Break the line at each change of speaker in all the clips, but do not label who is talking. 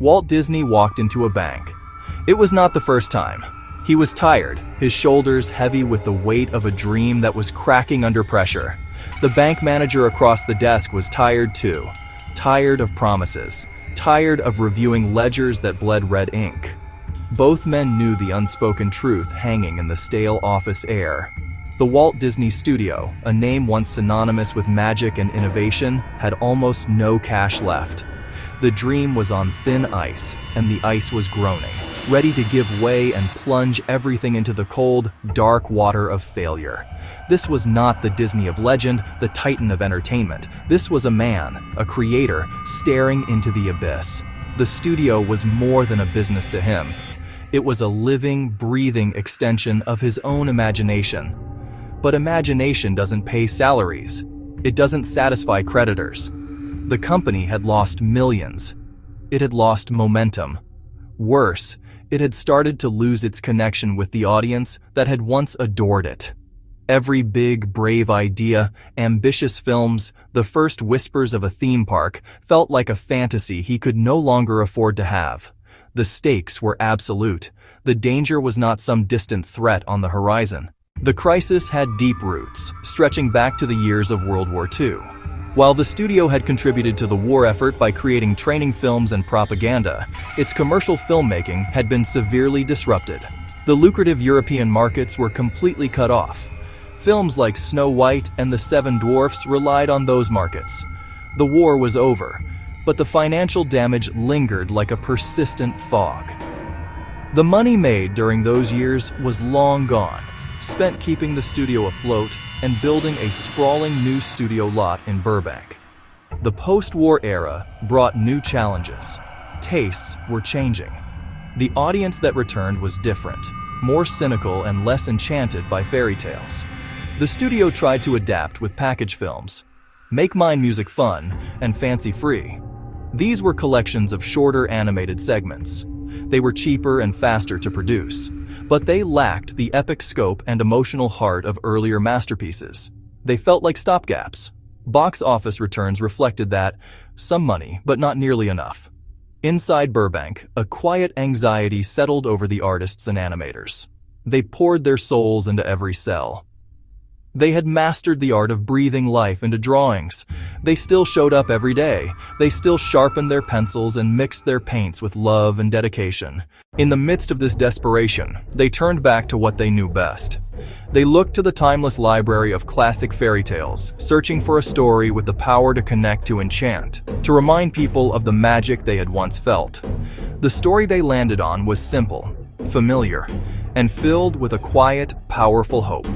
Walt Disney walked into a bank. It was not the first time. He was tired, his shoulders heavy with the weight of a dream that was cracking under pressure. The bank manager across the desk was tired too. Tired of promises. Tired of reviewing ledgers that bled red ink. Both men knew the unspoken truth hanging in the stale office air. The Walt Disney Studio, a name once synonymous with magic and innovation, had almost no cash left. The dream was on thin ice, and the ice was groaning, ready to give way and plunge everything into the cold, dark water of failure. This was not the Disney of legend, the titan of entertainment. This was a man, a creator, staring into the abyss. The studio was more than a business to him. It was a living, breathing extension of his own imagination. But imagination doesn't pay salaries. It doesn't satisfy creditors. The company had lost millions. It had lost momentum. Worse, it had started to lose its connection with the audience that had once adored it. Every big, brave idea, ambitious films, the first whispers of a theme park felt like a fantasy he could no longer afford to have. The stakes were absolute. The danger was not some distant threat on the horizon. The crisis had deep roots, stretching back to the years of World War II. While the studio had contributed to the war effort by creating training films and propaganda, its commercial filmmaking had been severely disrupted. The lucrative European markets were completely cut off. Films like Snow White and the Seven Dwarfs relied on those markets. The war was over, but the financial damage lingered like a persistent fog. The money made during those years was long gone, spent keeping the studio afloat and building a sprawling new studio lot in Burbank. The post-war era brought new challenges. Tastes were changing. The audience that returned was different, more cynical and less enchanted by fairy tales. The studio tried to adapt with package films, Make Mine Music Fun, and Fancy Free. These were collections of shorter animated segments. They were cheaper and faster to produce, but they lacked the epic scope and emotional heart of earlier masterpieces. They felt like stopgaps. Box office returns reflected that, some money, but not nearly enough. Inside Burbank, a quiet anxiety settled over the artists and animators. They poured their souls into every cell. They had mastered the art of breathing life into drawings. They still showed up every day. They still sharpened their pencils and mixed their paints with love and dedication. In the midst of this desperation, they turned back to what they knew best. They looked to the timeless library of classic fairy tales, searching for a story with the power to connect, to enchant, to remind people of the magic they had once felt. The story they landed on was simple, familiar, and filled with a quiet, powerful hope.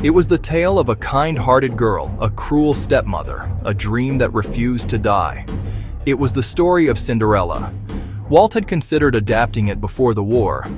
It was the tale of a kind-hearted girl, a cruel stepmother, a dream that refused to die. It was the story of Cinderella. Walt had considered adapting it before the war,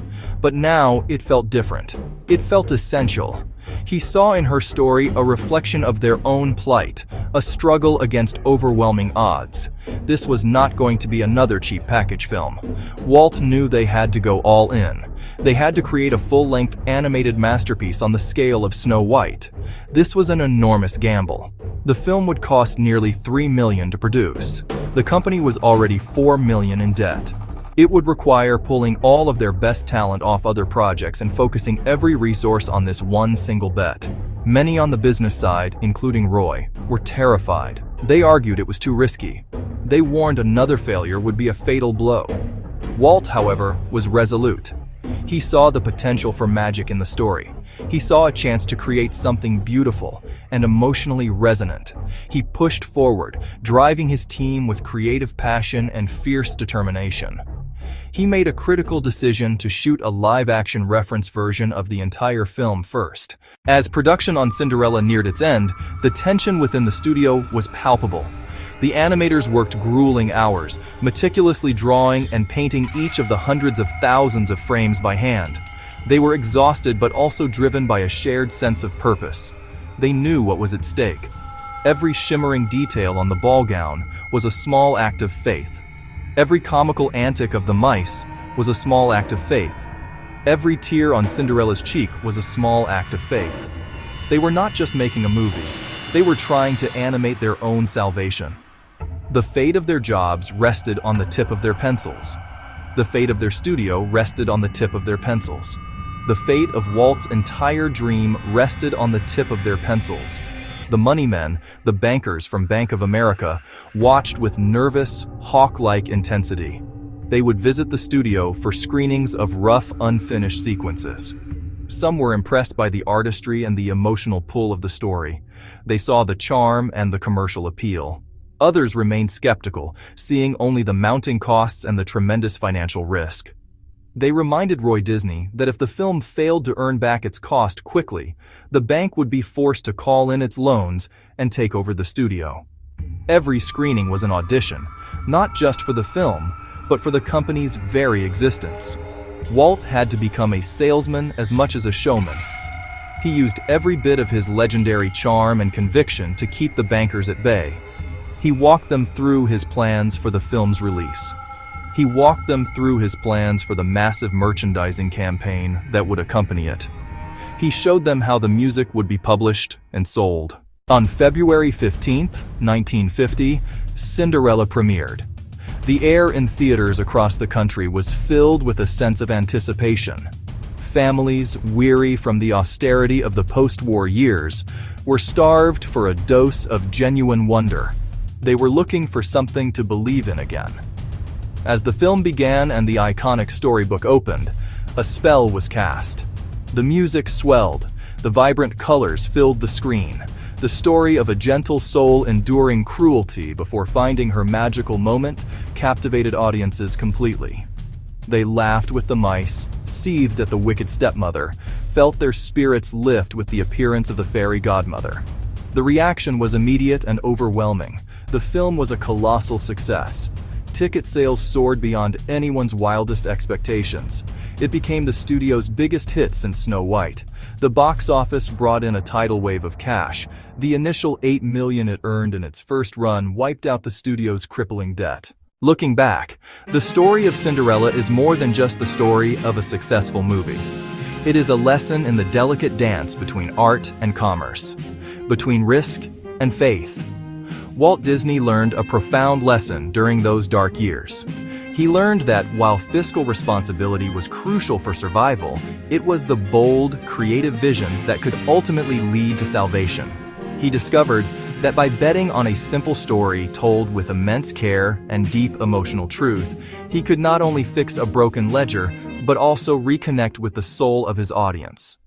but now it felt different. It felt essential. He saw in her story a reflection of their own plight, a struggle against overwhelming odds. This was not going to be another cheap package film. Walt knew they had to go all in. They had to create a full-length animated masterpiece on the scale of Snow White. This was an enormous gamble. The film would cost nearly $3 million to produce. The company was already $4 million in debt. It would require pulling all of their best talent off other projects and focusing every resource on this one single bet. Many on the business side, including Roy, were terrified. They argued it was too risky. They warned another failure would be a fatal blow. Walt, however, was resolute. He saw the potential for magic in the story. He saw a chance to create something beautiful and emotionally resonant. He pushed forward, driving his team with creative passion and fierce determination. He made a critical decision to shoot a live-action reference version of the entire film first. As production on Cinderella neared its end, the tension within the studio was palpable. The animators worked grueling hours, meticulously drawing and painting each of the hundreds of thousands of frames by hand. They were exhausted but also driven by a shared sense of purpose. They knew what was at stake. Every shimmering detail on the ball gown was a small act of faith. Every comical antic of the mice was a small act of faith. Every tear on Cinderella's cheek was a small act of faith. They were not just making a movie. They were trying to animate their own salvation. The fate of their jobs rested on the tip of their pencils. The fate of their studio rested on the tip of their pencils. The fate of Walt's entire dream rested on the tip of their pencils. The money men, the bankers from Bank of America, watched with nervous, hawk-like intensity. They would visit the studio for screenings of rough, unfinished sequences. Some were impressed by the artistry and the emotional pull of the story. They saw the charm and the commercial appeal. Others remained skeptical, seeing only the mounting costs and the tremendous financial risk. They reminded Roy Disney that if the film failed to earn back its cost quickly, the bank would be forced to call in its loans and take over the studio. Every screening was an audition, not just for the film, but for the company's very existence. Walt had to become a salesman as much as a showman. He used every bit of his legendary charm and conviction to keep the bankers at bay. He walked them through his plans for the film's release. He walked them through his plans for the massive merchandising campaign that would accompany it. He showed them how the music would be published and sold. On February 15, 1950, Cinderella premiered. The air in theaters across the country was filled with a sense of anticipation. Families, weary from the austerity of the post-war years, were starved for a dose of genuine wonder. They were looking for something to believe in again. As the film began and the iconic storybook opened, a spell was cast. The music swelled, the vibrant colors filled the screen. The story of a gentle soul enduring cruelty before finding her magical moment captivated audiences completely. They laughed with the mice, seethed at the wicked stepmother, felt their spirits lift with the appearance of the fairy godmother. The reaction was immediate and overwhelming. The film was a colossal success. Ticket sales soared beyond anyone's wildest expectations. It became the studio's biggest hit since Snow White. The box office brought in a tidal wave of cash. The initial $8 million it earned in its first run wiped out the studio's crippling debt. Looking back, the story of Cinderella is more than just the story of a successful movie. It is a lesson in the delicate dance between art and commerce, between risk and faith. Walt Disney learned a profound lesson during those dark years. He learned that while fiscal responsibility was crucial for survival, it was the bold, creative vision that could ultimately lead to salvation. He discovered that by betting on a simple story told with immense care and deep emotional truth, he could not only fix a broken ledger, but also reconnect with the soul of his audience.